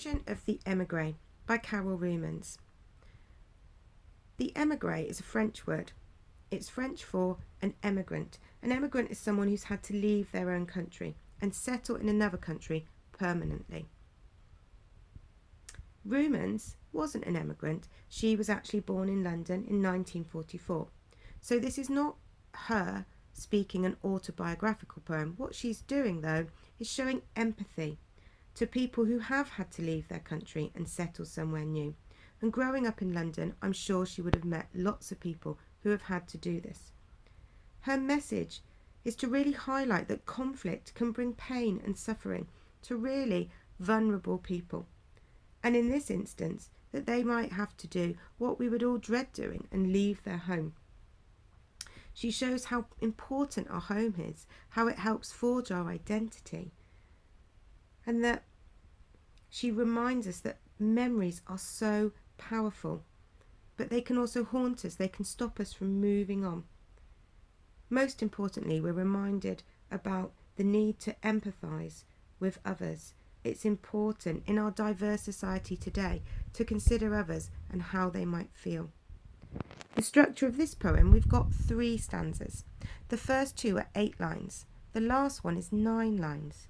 version of the Emigree by Emigree Rumens. The Emigree is a French word. It's French for an emigrant. An emigrant is someone who's had to leave their own country and settle in another country permanently. Rumens wasn't an emigrant. She was actually born in London in 1944. So this is not her speaking an autobiographical poem. What she's doing, though, is showing empathy to people who have had to leave their country and settle somewhere new. And growing up in London, I'm sure she would have met lots of people who have had to do this. Her message is to really highlight that conflict can bring pain and suffering to really vulnerable people. And in this instance, that they might have to do what we would all dread doing and leave their home. She shows how important our home is, how it helps forge our identity, and that she reminds us that memories are so powerful, but they can also haunt us, they can stop us from moving on. Most importantly, we're reminded about the need to empathise with others. It's important in our diverse society today to consider others and how they might feel. The structure of this poem, we've got 3 stanzas. The first 2 are 8 lines. The last one is 9 lines.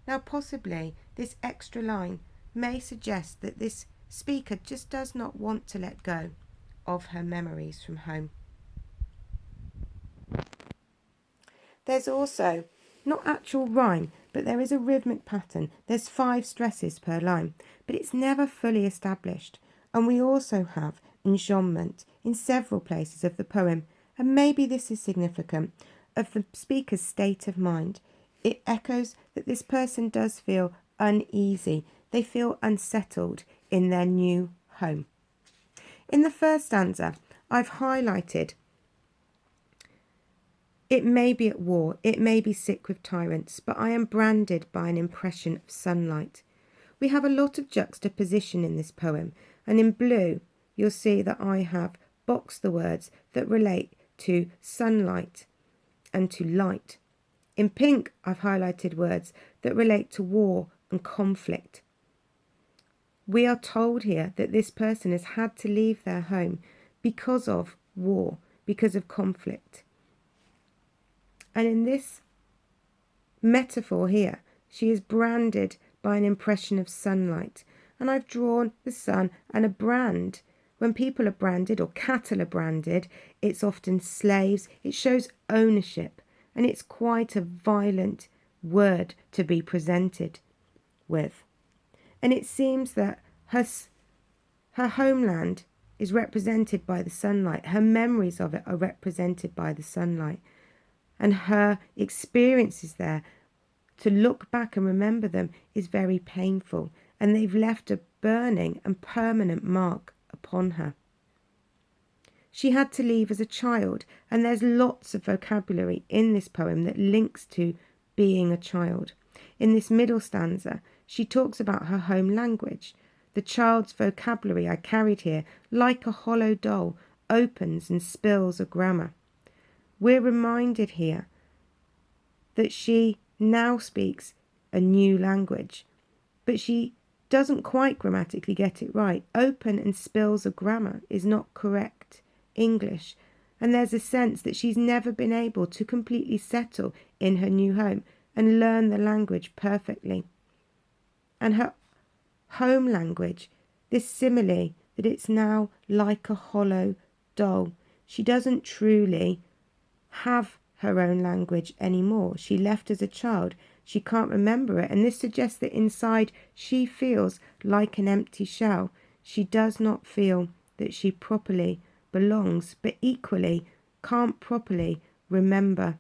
Now possibly this extra line may suggest that this speaker just does not want to let go of her memories from home. There's also not actual rhyme, but there is a rhythmic pattern. There's 5 stresses per line, but it's never fully established. And we also have enjambment in several places of the poem, and maybe this is significant of the speaker's state of mind. It echoes that this person does feel uneasy. They feel unsettled in their new home. In the first stanza, I've highlighted, it may be at war, it may be sick with tyrants, but I am branded by an impression of sunlight. We have a lot of juxtaposition in this poem, and in blue, you'll see that I have boxed the words that relate to sunlight and to light. In pink, I've highlighted words that relate to war and conflict. We are told here that this person has had to leave their home because of war, because of conflict. And in this metaphor here, she is branded by an impression of sunlight. And I've drawn the sun and a brand. When people are branded or cattle are branded, it's often slaves. It shows ownership. And it's quite a violent word to be presented with. And it seems that her homeland is represented by the sunlight. Her memories of it are represented by the sunlight. And her experiences there, to look back and remember them, is very painful. And they've left a burning and permanent mark upon her. She had to leave as a child, and there's lots of vocabulary in this poem that links to being a child. In this middle stanza, she talks about her home language. The child's vocabulary I carried here, like a hollow doll, opens and spills a grammar. We're reminded here that she now speaks a new language, but she doesn't quite grammatically get it right. Open and spills a grammar is not correct English, and there's a sense that she's never been able to completely settle in her new home and learn the language perfectly. And her home language, this simile that it's now like a hollow doll. She doesn't truly have her own language anymore. She left as a child. She can't remember it, and this suggests that inside she feels like an empty shell. She does not feel that she properly belongs, but equally can't properly remember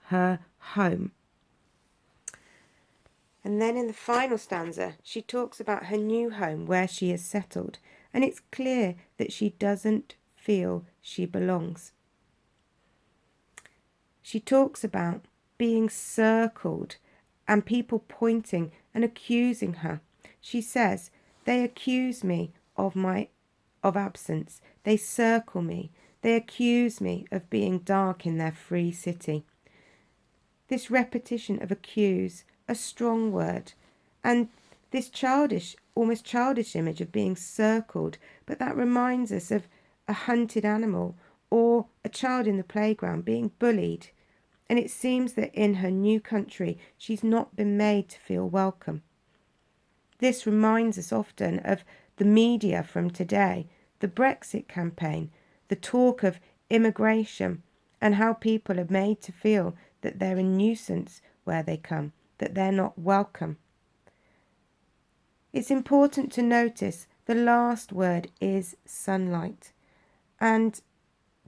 her home. And then in the final stanza, she talks about her new home where she is settled, and it's clear that she doesn't feel she belongs. She talks about being circled and people pointing and accusing her. She says, they accuse me of absence. They circle me. They accuse me of being dark in their free city. This repetition of accuse, a strong word, and this childish, almost childish image of being circled, but that reminds us of a hunted animal or a child in the playground being bullied. And it seems that in her new country, she's not been made to feel welcome. This reminds us often of the media from today, the Brexit campaign, the talk of immigration, and how people are made to feel that they're a nuisance where they come, that they're not welcome. It's important to notice the last word is sunlight. And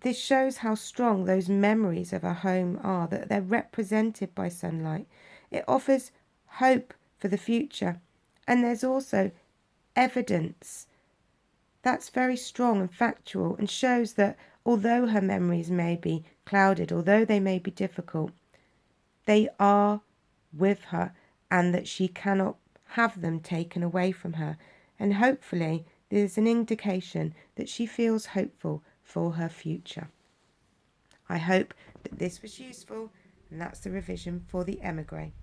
this shows how strong those memories of a home are, that they're represented by sunlight. It offers hope for the future. And there's also evidence that's very strong and factual and shows that although her memories may be clouded, although they may be difficult, they are with her and that she cannot have them taken away from her. And hopefully there's an indication that she feels hopeful for her future. I hope that this was useful, and that's the revision for the Emigree.